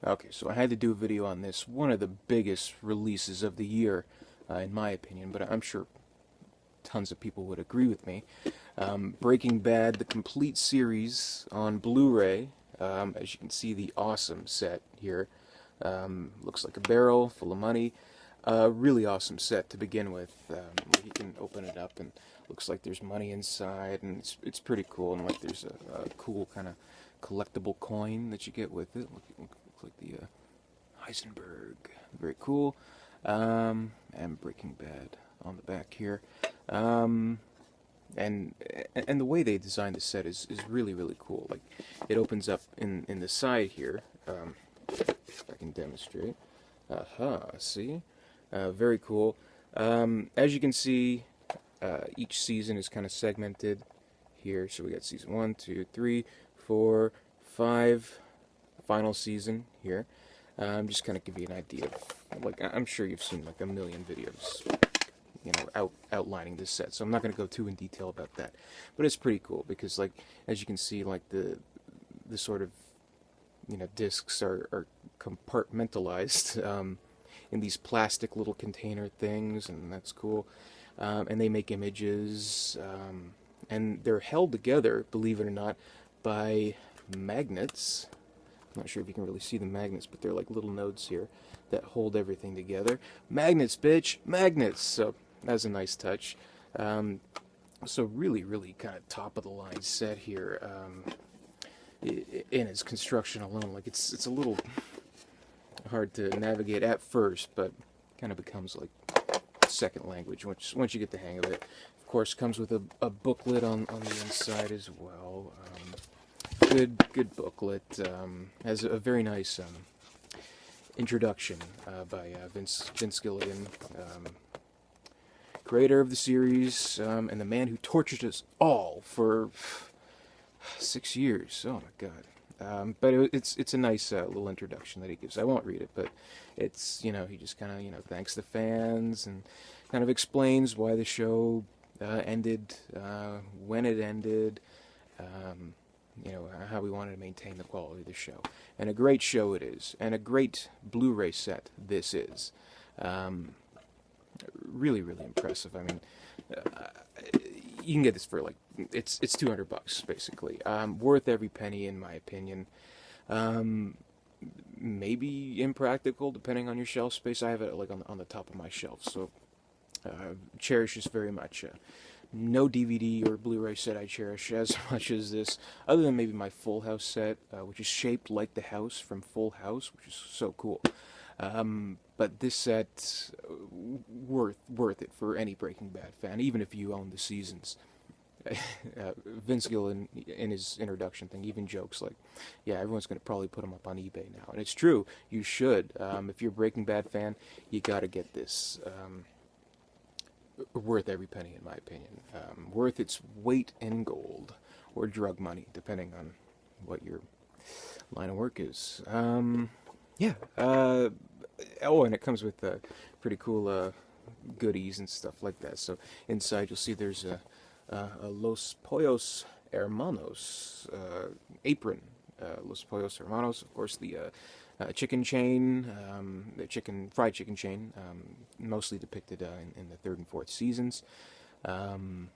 Okay, so I had to do a video on this, one of the biggest releases of the year, in my opinion, but I'm sure tons of people would agree with me. Breaking Bad, the complete series on Blu-ray. As you can see, the awesome set here. Looks like a barrel full of money. Really awesome set to begin with. You can open it up and looks like there's money inside, and it's pretty cool. And like there's a cool kind of collectible coin that you get with it. Looks like the Heisenberg. Very cool. And Breaking Bad on the back here. Um, and the way they designed the set is really cool. Like it opens up in the side here. If I can demonstrate. See? Very cool. As you can see, each season is kind of segmented here. So we got season 1, 2, 3, 4, 5, final season here. Just kind of give you an idea of, like, I'm sure you've seen like a million videos, you know, outlining this set. So I'm not going to go too in detail about that. But it's pretty cool because, like, as you can see, like the sort of, you know, discs are compartmentalized in these plastic little container things, and that's cool. And they make images, and they're held together, believe it or not, by magnets. I'm not sure if you can really see the magnets, but they're like little nodes here that hold everything together. Magnets, bitch! Magnets! So that's a nice touch. So really kind of top of the line set here. In its construction alone, like it's a little hard to navigate at first, but kind of becomes like second language once you get the hang of it. Of course, comes with a booklet on the inside as well. Good booklet. Has a very nice introduction by Vince Gilligan, creator of the series, and the man who tortured us all for 6 years. Oh my God. But it's a nice little introduction that he gives. I won't read it, but it's, you know, he just kind of, you know, thanks the fans and kind of explains why the show ended, when it ended, you know, how we wanted to maintain the quality of the show. And a great show it is, and a great Blu-ray set this is. Really impressive. I mean, you can get this for like it's $200 basically. Worth every penny in my opinion. Maybe impractical depending on your shelf space. I have it like on the top of my shelf, so cherish this very much. No DVD or Blu-ray set I cherish as much as this, other than maybe my Full House set, which is shaped like the house from Full House, which is so cool. But this set, worth it for any Breaking Bad fan, even if you own the seasons. Vince Gilligan, in his introduction thing, even jokes like, yeah, everyone's going to probably put them up on eBay now. And it's true, you should. If you're a Breaking Bad fan, you got to get this. Worth every penny, in my opinion. Worth its weight in gold, or drug money, depending on what your line of work is. Yeah. Oh, and it comes with pretty cool goodies and stuff like that. So inside you'll see there's a Los Pollos Hermanos apron. Los Pollos Hermanos, of course, the chicken chain, the fried chicken chain, mostly depicted in the third and fourth seasons. And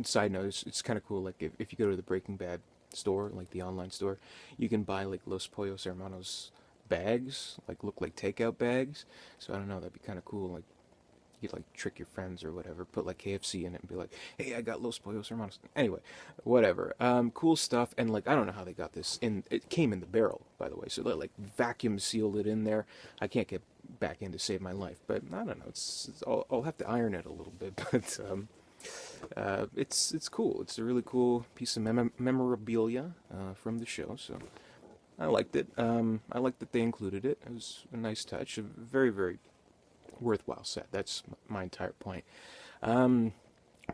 side note, it's kind of cool. Like if you go to the Breaking Bad store, like the online store, you can buy like Los Pollos Hermanos bags, like look like takeout bags. So I don't know, that'd be kind of cool. Like you'd like trick your friends or whatever, put like KFC in it and be like, hey, I got Los Pollos Hermanos. Anyway, whatever. Cool stuff. And like, I don't know how they got this in. It came in the barrel, by the way, so they like vacuum sealed it in there. I can't get back in to save my life, but I don't know. I'll have to iron it a little bit, but it's cool. It's a really cool piece of memorabilia from the show. So I liked it. I liked that they included it. It was a nice touch. A very worthwhile set. That's my entire point. I'm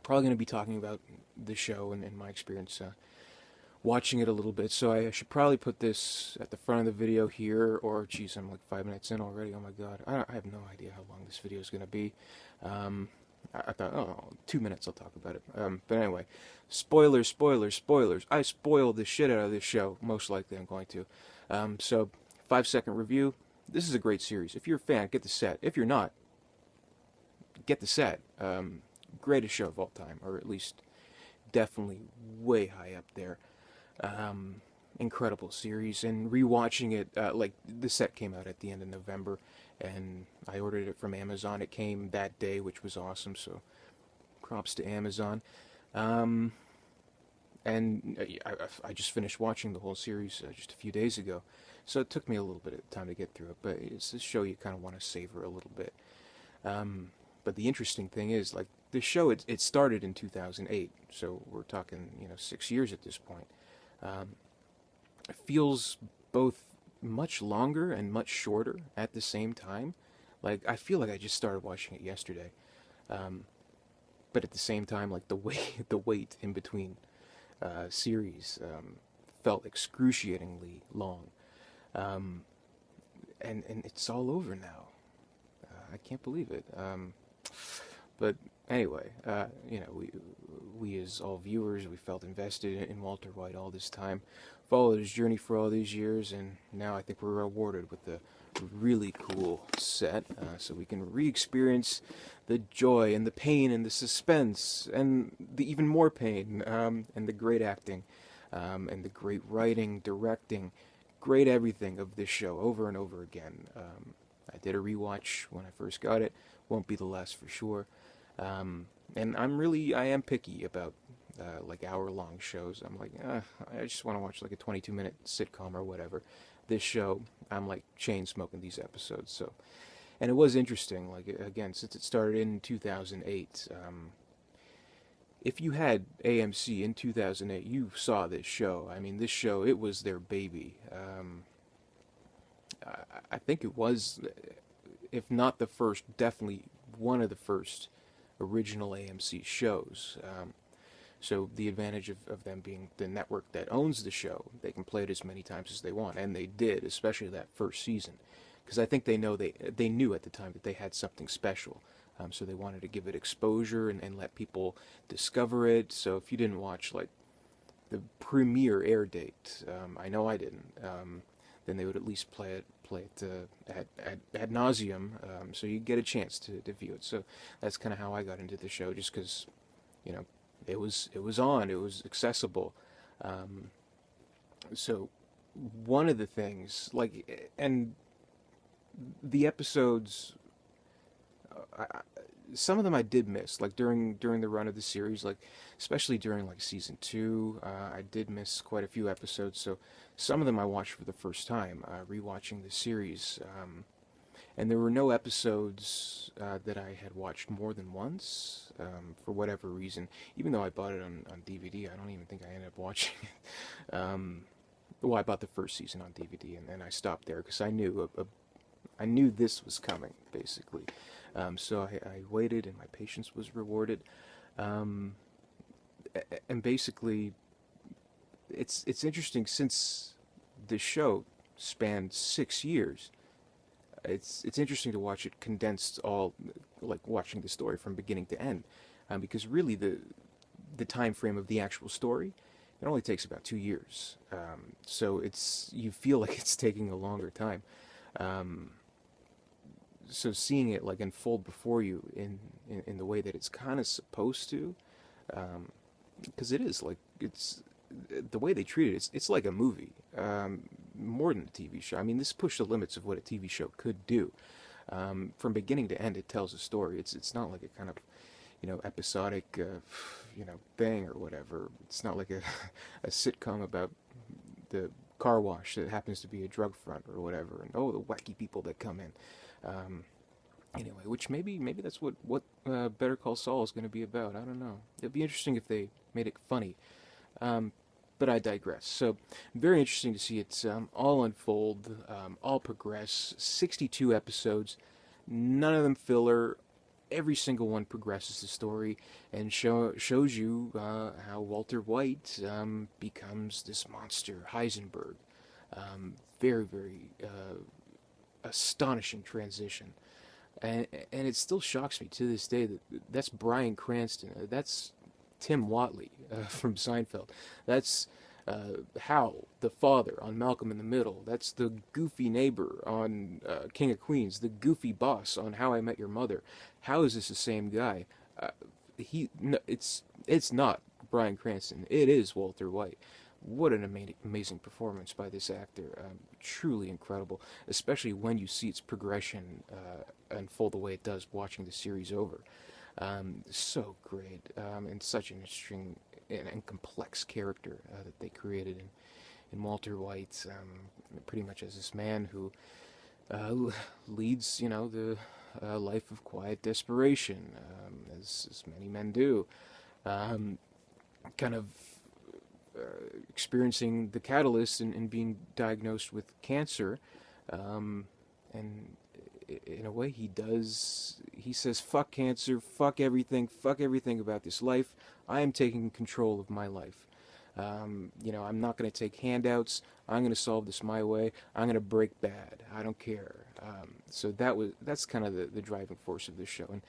probably going to be talking about the show and my experience watching it a little bit, so I should probably put this at the front of the video here, or geez, I'm like 5 minutes in already. Oh my god, I have no idea how long this video is going to be. I thought, oh, 2 minutes I'll talk about it. But anyway, spoilers. I spoiled the shit out of this show. Most likely I'm going to. So 5-second review. This is a great series. If you're a fan, get the set. If you're not, get the set. Greatest show of all time, or at least definitely way high up there. Incredible series, and rewatching it, like the set came out at the end of November, and I ordered it from Amazon. It came that day, which was awesome. So props to Amazon. And I just finished watching the whole series just a few days ago, so it took me a little bit of time to get through it. But it's a show you kind of want to savor a little bit. But the interesting thing is, like, the show, it started in 2008, so we're talking 6 years at this point. It feels both much longer and much shorter at the same time. Like, I feel like I just started watching it yesterday. But at the same time, like, the wait in between series felt excruciatingly long. And it's all over now. I can't believe it. But anyway, we as all viewers, we felt invested in Walter White all this time, followed his journey for all these years, and now I think we're rewarded with a really cool set, so we can re-experience the joy and the pain and the suspense and the even more pain, and the great acting, and the great writing, directing, great everything of this show over and over again. I did a rewatch when I first got it. Won't be the last for sure. And I am picky about like hour-long shows. I'm like, I just want to watch like a 22-minute sitcom or whatever. This show, I'm like chain smoking these episodes. So, and it was interesting. Like, again, since it started in 2008, if you had AMC in 2008, you saw this show. I mean, this show, it was their baby. I think it was, if not the first, definitely one of the first original AMC shows. So the advantage of them being the network that owns the show, they can play it as many times as they want, and they did, especially that first season, because I think they knew at the time that they had something special. So they wanted to give it exposure and let people discover it. So if you didn't watch like the premiere air date, I know I didn't, then they would at least play it ad nauseum, so you get a chance to view it. So that's kind of how I got into the show, just because it was on, it was accessible. So one of the things, like, and the episodes, some of them I did miss, like during the run of the series, like especially during like season 2, I did miss quite a few episodes. So some of them I watched for the first time, rewatching the series, and there were no episodes that I had watched more than once, for whatever reason. Even though I bought it on DVD, I don't even think I ended up watching it. Well, I bought the first season on DVD, and then I stopped there because I knew this was coming, basically. So I waited, and my patience was rewarded. And basically, it's interesting, since the show spanned 6 years. It's interesting to watch it condensed, all like watching the story from beginning to end, because really the time frame of the actual story, it only takes about 2 years. So you feel like it's taking a longer time. So seeing it like unfold before you in the way that it's kind of supposed to, because it is like, it's the way they treat it, it's like a movie, more than a TV show. I mean, this pushed the limits of what a TV show could do. From beginning to end, it tells a story. It's not like a kind of episodic thing or whatever. It's not like a sitcom about the car wash that happens to be a drug front or whatever, and the wacky people that come in. Anyway, which maybe that's what Better Call Saul is going to be about. I don't know. It'd be interesting if they made it funny. But I digress. So, very interesting to see it all unfold, all progress. 62 episodes, none of them filler. Every single one progresses the story and shows you how Walter White becomes this monster, Heisenberg. Very, very astonishing transition. And it still shocks me to this day that that's Bryan Cranston. That's Tim Whatley from Seinfeld. That's Hal, the father on Malcolm in the Middle. That's the goofy neighbor on King of Queens, the goofy boss on How I Met Your Mother. How is this the same guy? Uh, no, it's not Bryan Cranston. It is Walter White. What an amazing performance by this actor. Truly incredible, especially when you see its progression unfold the way it does watching the series over. So great, and such an interesting and complex character that they created in Walter White, pretty much as this man who leads, the life of quiet desperation, as many men do, kind of experiencing the catalyst and being diagnosed with cancer, and in a way he says fuck cancer, fuck everything about this life. I am taking control of my life. I'm not going to take handouts. I'm going to solve this my way. I'm going to break bad. I don't care. So that's kind of the driving force of this show. And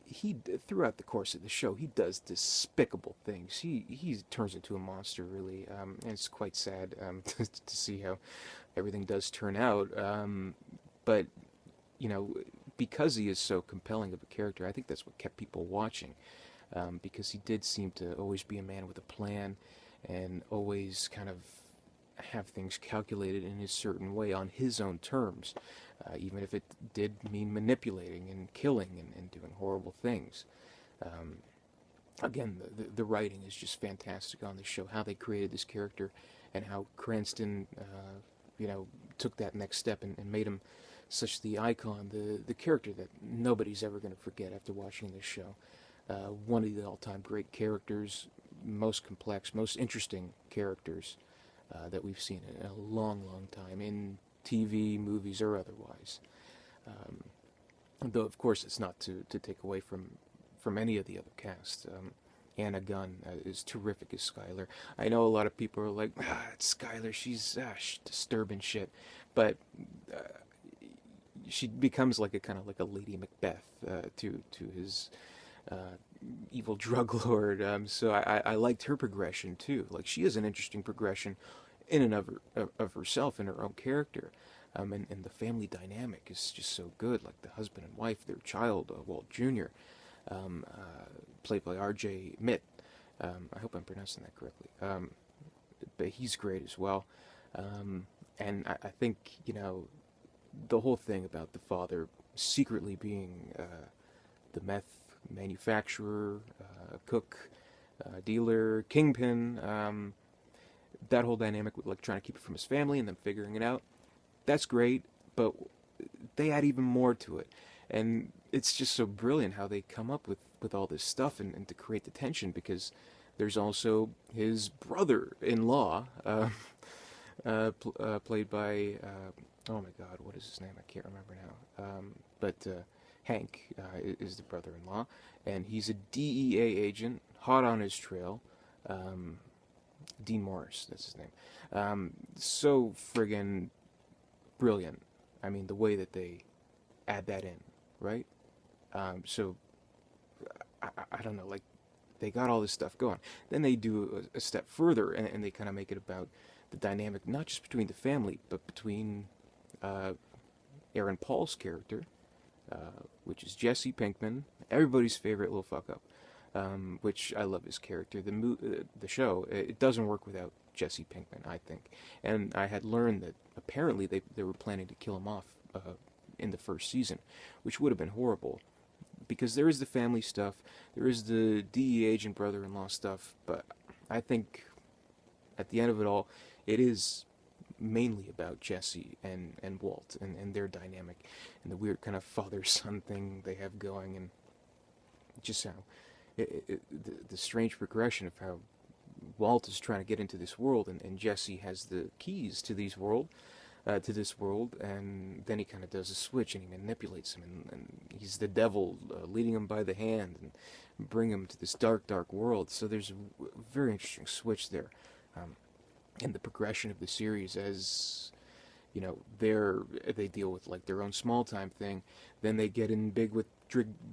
he throughout the course of the show he does despicable things. He turns into a monster, really, and it's quite sad to see how everything does turn out. But because he is so compelling of a character, I think that's what kept people watching. Because he did seem to always be a man with a plan, and always kind of have things calculated in his certain way on his own terms, even if it did mean manipulating and killing and doing horrible things. Again, the writing is just fantastic on this show, how they created this character, and how Cranston, took that next step and made him such the icon, the character that nobody's ever going to forget after watching this show. One of the all-time great characters, most complex, most interesting characters that we've seen in a long, long time, in TV, movies, or otherwise. Though, of course, it's not to take away from any of the other cast. Anna Gunn is terrific as Skylar. I know a lot of people are like, it's Skylar, she's disturbing shit. But she becomes like a kind of like a Lady Macbeth to his evil drug lord. So I liked her progression too. Like, she has an interesting progression in and of herself and her own character. And the family dynamic is just so good. Like the husband and wife, their child, Walt Jr., played by R.J. Mitt. I hope I'm pronouncing that correctly. But he's great as well. And I think, the whole thing about the father secretly being the meth manufacturer, cook, dealer, kingpin, that whole dynamic with like trying to keep it from his family and then figuring it out, that's great, but they add even more to it. And it's just so brilliant how they come up with all this stuff and to create the tension, because there's also his brother-in-law, played by, oh my god, what is his name? I can't remember now. But Hank is the brother-in-law, and he's a DEA agent, hot on his trail. Dean Morris, that's his name. So friggin' brilliant. I mean, the way that they add that in, right? So, I don't know, like, they got all this stuff going. Then they do a step further, and they kind of make it about the dynamic, not just between the family, but between Aaron Paul's character, which is Jesse Pinkman, everybody's favorite little fuck-up, which I love his character. The show, it doesn't work without Jesse Pinkman, I think. And I had learned that apparently they were planning to kill him off in the first season, which would have been horrible, because there is the family stuff, there is the DEA agent brother-in-law stuff, but I think at the end of it all, it is mainly about Jesse and Walt and their dynamic and the weird kind of father-son thing they have going, and just how the strange progression of how Walt is trying to get into this world, and Jesse has the keys to this world, and then he kind of does a switch and he manipulates him, and he's the devil leading him by the hand and bring him to this dark, dark world. So there's a very interesting switch there, in the progression of the series, as they deal with like their own small time thing, then they get in big with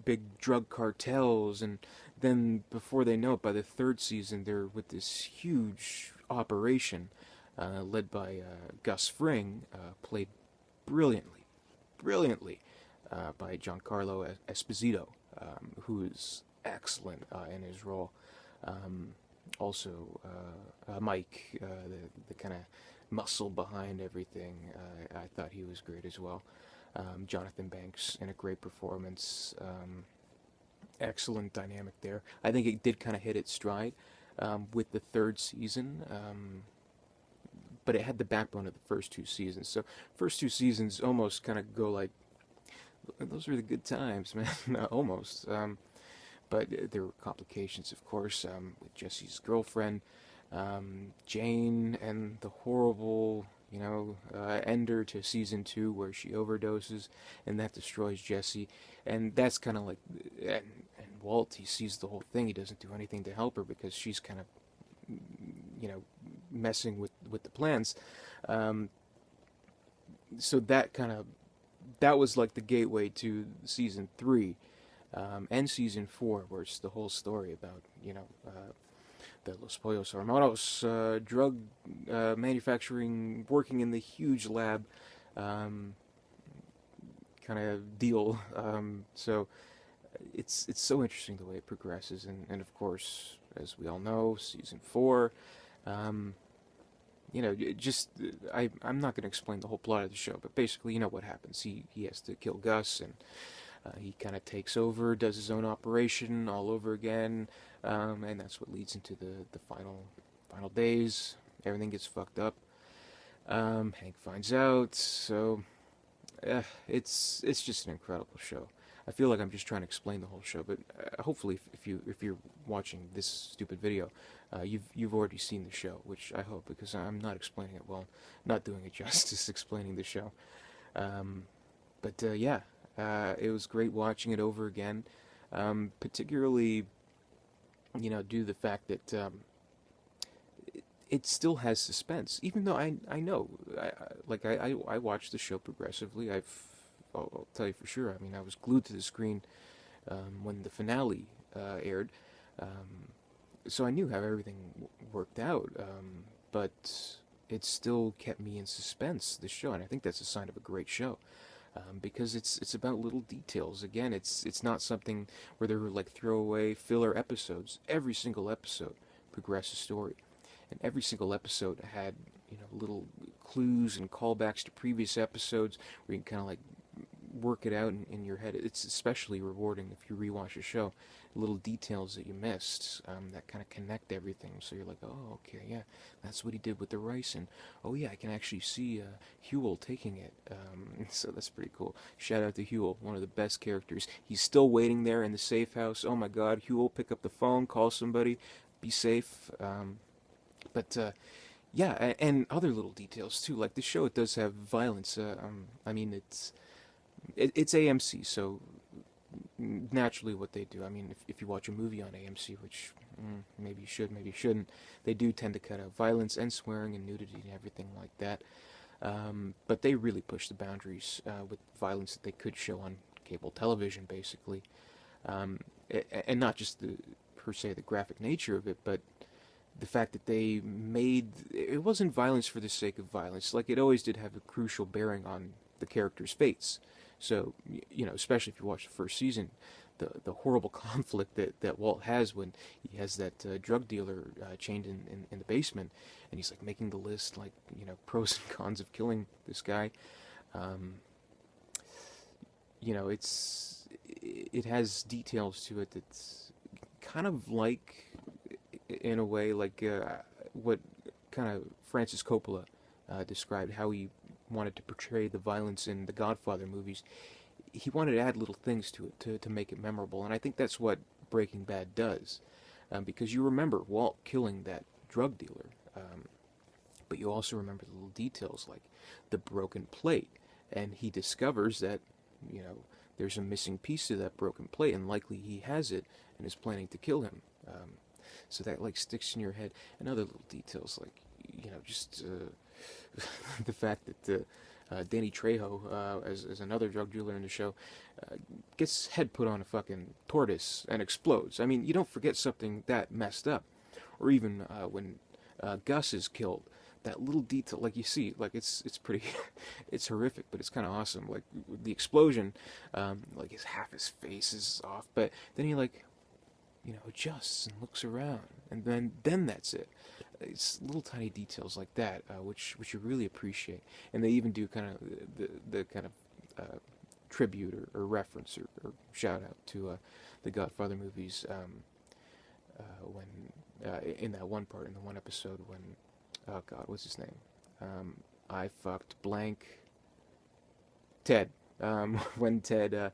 big drug cartels, and then before they know it, by the third season, they're with this huge operation, led by Gus Fring, played brilliantly, brilliantly by Giancarlo Esposito, who is excellent in his role. Also, Mike, the kind of muscle behind everything, I thought he was great as well. Jonathan Banks in a great performance. Excellent dynamic there. I think it did kind of hit its stride with the third season, but it had the backbone of the first two seasons. So first two seasons almost kind of go like, those were the good times, man. Almost. But there were complications, of course, with Jesse's girlfriend, Jane, and the horrible, ender to season 2 where she overdoses, and that destroys Jesse. And that's kind of like, and Walt, he sees the whole thing. He doesn't do anything to help her because she's kind of, messing with the plans. So that was like the gateway to season 3. And season 4, where it's the whole story about, the Los Pollos Hermanos drug manufacturing, working in the huge lab kind of deal. So it's so interesting the way it progresses. And of course, as we all know, season 4, I'm not going to explain the whole plot of the show, but basically, you know what happens. He has to kill Gus, and he kind of takes over, does his own operation all over again, and that's what leads into the final days. Everything gets fucked up. Hank finds out, so it's just an incredible show. I feel like I'm just trying to explain the whole show, but hopefully, if you're watching this stupid video, you've already seen the show, which I hope, because I'm not explaining it well, not doing it justice explaining the show. But yeah. It was great watching it over again, particularly, due to the fact that it still has suspense, even though I know, I watched the show progressively. I'll tell you for sure. I mean, I was glued to the screen when the finale aired, so I knew how everything worked out, but it still kept me in suspense, the show, and I think that's a sign of a great show. Because it's about little details. Again, it's not something where there were like throwaway filler episodes. Every single episode progressed the story, and every single episode had little clues and callbacks to previous episodes where you can kind of like work it out in your head. It's especially rewarding if you rewatch a show. Little details that you missed that kind of connect everything. So you're like, oh, okay, yeah, that's what he did with the rice, and oh yeah, I can actually see Huel taking it. So that's pretty cool. Shout out to Huel, one of the best characters. He's still waiting there in the safe house. Oh my God, Huel, pick up the phone, call somebody, be safe. But yeah, and other little details too. Like the show, it does have violence. I mean, it's AMC, so naturally what they do. I mean, if you watch a movie on AMC, which maybe you should, maybe you shouldn't, they do tend to cut out violence and swearing and nudity and everything like that. But they really push the boundaries with violence that they could show on cable television, basically. And not just per se the graphic nature of it, but the fact that they made it wasn't violence for the sake of violence. Like, it always did have a crucial bearing on the characters' fates. So, especially if you watch the first season, the horrible conflict that Walt has when he has that drug dealer chained in the basement, and he's like making the list, like, pros and cons of killing this guy. It has details to it that's kind of like, in a way, like what kind of Francis Coppola described how he wanted to portray the violence in the Godfather movies. He wanted to add little things to it to make it memorable, and I think that's what Breaking Bad does, because you remember Walt killing that drug dealer, but you also remember the little details like the broken plate, and he discovers that there's a missing piece to that broken plate, and likely he has it and is planning to kill him. So that like sticks in your head, and other little details like just the fact that Danny Trejo, as another drug dealer in the show, gets his head put on a fucking tortoise and explodes. I mean, you don't forget something that messed up. Or even when Gus is killed. That little detail, like you see, like it's pretty, it's horrific, but it's kind of awesome. Like the explosion, like half his face is off, but then he like, adjusts and looks around, and then that's it. It's little tiny details like that, which you really appreciate, and they even do kind of the kind of tribute or reference or shout out to the Godfather movies when in that one part in the one episode when oh God, what's his name? I fucked blank. Ted. When Ted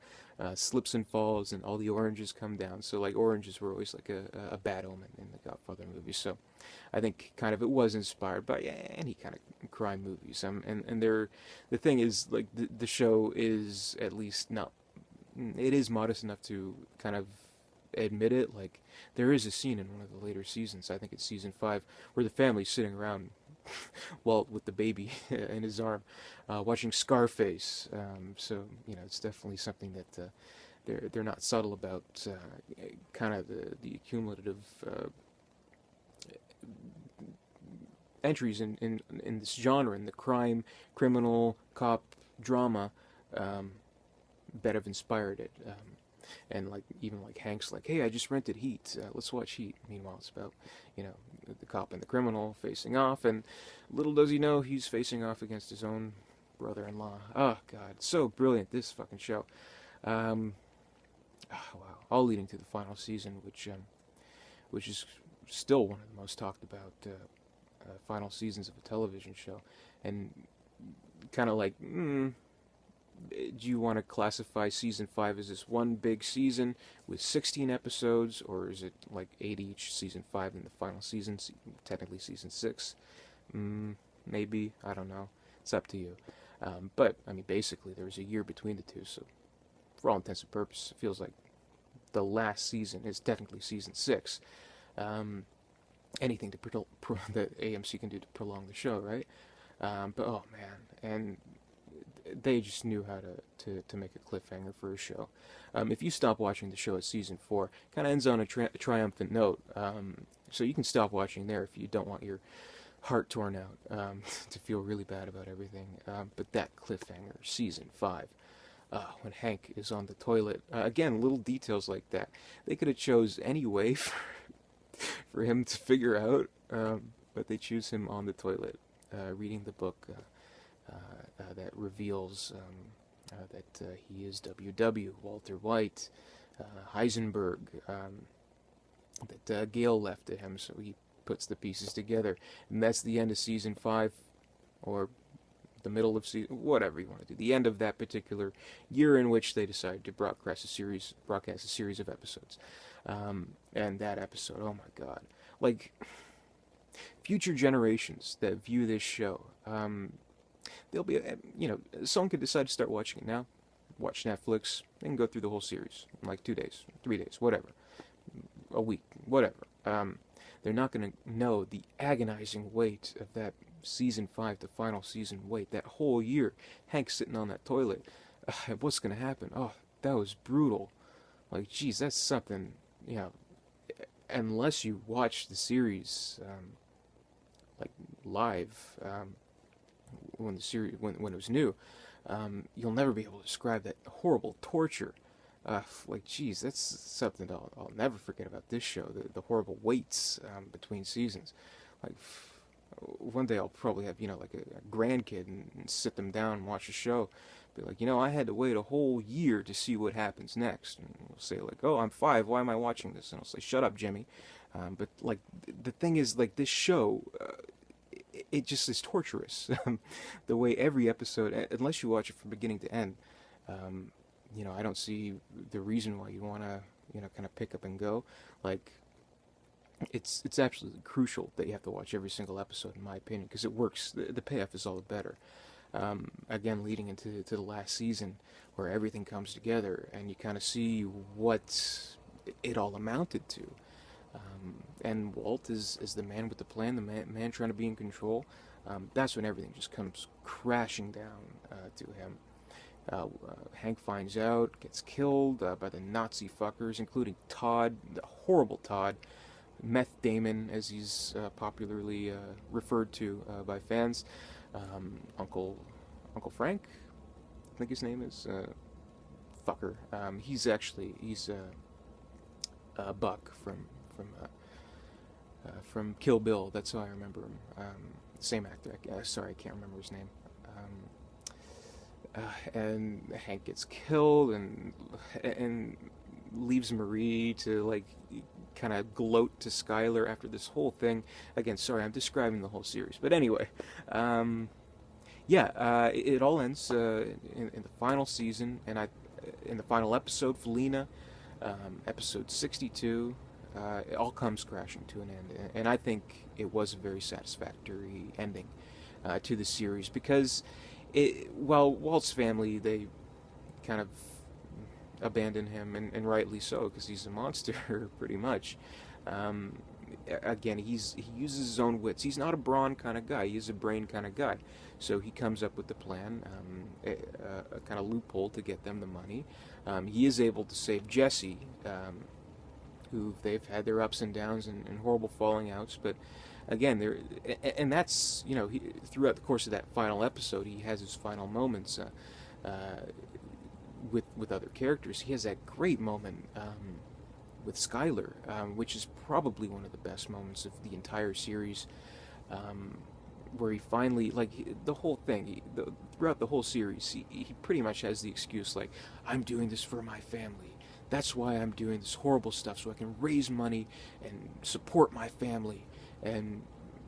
slips and falls and all the oranges come down. So like oranges were always like a bad omen in the Godfather movies. So I think kind of it was inspired by any kind of crime movies. And they're, the thing is like the show is at least not, it is modest enough to kind of admit it. Like there is a scene in one of the later seasons, I think it's season 5, where the family's sitting around Walt with the baby in his arm, watching Scarface. So it's definitely something that they're not subtle about. Kind of the cumulative entries in this genre, in the crime, criminal, cop drama, that have inspired it. And like even like Hank's like, hey, I just rented Heat. Let's watch Heat. Meanwhile, it's about the cop and the criminal facing off, and little does he know he's facing off against his own brother-in-law. Oh God, so brilliant this fucking show. Wow, all leading to the final season, which is still one of the most talked about final seasons of a television show, and kind of like. Do you want to classify season 5 as this one big season with 16 episodes, or is it like 8 each, season 5 and the final season, technically season 6? Maybe, I don't know. It's up to you. But, I mean, basically, there's a year between the two, so for all intents and purposes, it feels like the last season is technically season 6. Anything that AMC can do to prolong the show, right? But, oh, man, and they just knew how to make a cliffhanger for a show. If you stop watching the show at season 4, kind of ends on a triumphant note. So you can stop watching there if you don't want your heart torn out, to feel really bad about everything. But that cliffhanger, season 5, when Hank is on the toilet, again, little details like that. They could have chose any way for him to figure out, but they choose him on the toilet, reading the book. That reveals that he is W.W., Walter White, Heisenberg, that Gale left to him, so he puts the pieces together. And that's the end of season 5, or the middle of season, whatever you want to do. The end of that particular year in which they decided to broadcast a series of episodes. And that episode, oh my God. Like, future generations that view this show, they'll be, someone could decide to start watching it now, watch Netflix, and go through the whole series in like 2 days, 3 days, whatever, a week, whatever. They're not going to know the agonizing weight of that season 5 to final season wait, that whole year, Hank sitting on that toilet. What's going to happen? Oh, that was brutal. Like, geez, that's something, unless you watch the series, like, live, when the series when it was new, you'll never be able to describe that horrible torture. Like, geez, that's something I'll never forget about this show. The horrible waits between seasons. Like, one day I'll probably have like a grandkid and sit them down and watch a show. Be like, I had to wait a whole year to see what happens next. And we'll say like, oh, I'm 5. Why am I watching this? And I'll say, shut up, Jimmy. But like the thing is, like, this show. It just is torturous. The way every episode, unless you watch it from beginning to end, I don't see the reason why you want to, kind of pick up and go. Like, it's absolutely crucial that you have to watch every single episode, in my opinion, because it works. The payoff is all the better. Again, leading into the last season, where everything comes together, and you kind of see what it all amounted to. And Walt is the man with the plan, the man trying to be in control. That's when everything just comes crashing down to him. Hank finds out, gets killed by the Nazi fuckers, including Todd, the horrible Todd, Meth Damon, as he's popularly referred to by fans. Uncle Frank, I think his name is. Fucker. He's Buck from Kill Bill. That's how I remember him. Same actor. Sorry, I can't remember his name. And Hank gets killed, and leaves Marie to like kind of gloat to Skylar after this whole thing. Again, sorry, I'm describing the whole series, but anyway, it all ends in the final season, and in the final episode, Felina, episode 62. It all comes crashing to an end, and I think it was a very satisfactory ending to the series, because Walt's family, they kind of abandon him, and rightly so, because he's a monster, pretty much. Again, he uses his own wits. He's not a brawn kind of guy. He's a brain kind of guy. So he comes up with the plan, a kind of loophole to get them the money. He is able to save Jesse, who they've had their ups and downs and horrible falling outs, but again, and that's, throughout the course of that final episode, he has his final moments with other characters. He has that great moment with Skylar, which is probably one of the best moments of the entire series, where he finally, like, the whole thing, throughout the whole series, he pretty much has the excuse, like, I'm doing this for my family. That's why I'm doing this horrible stuff, so I can raise money and support my family. And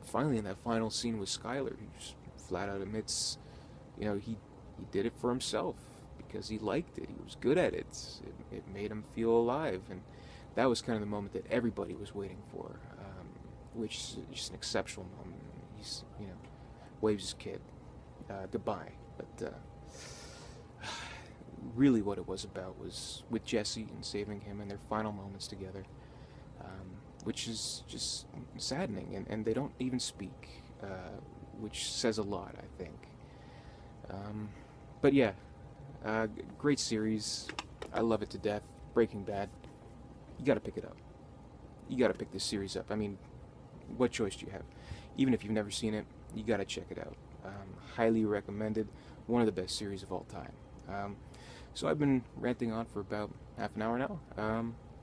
finally, in that final scene with Skylar, he just flat out admits, he did it for himself because he liked it. He was good at it. It made him feel alive, and that was kind of the moment that everybody was waiting for, which is just an exceptional moment. He's, waves his kid goodbye, but really what it was about was with Jesse and saving him and their final moments together, which is just saddening, and they don't even speak, which says a lot, I think. But yeah, great series. I love it to death. Breaking Bad. You gotta pick it up. You gotta pick this series up. I mean, what choice do you have? Even if you've never seen it, you gotta check it out. Highly recommended. One of the best series of all time. So I've been ranting on for about half an hour now.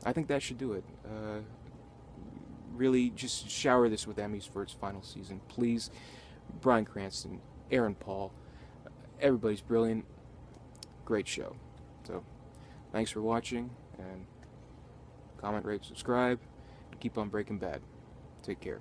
I think that should do it. Really, just shower this with Emmys for its final season, please. Bryan Cranston, Aaron Paul, everybody's brilliant. Great show. So, thanks for watching, and comment, rate, subscribe, and keep on Breaking Bad. Take care.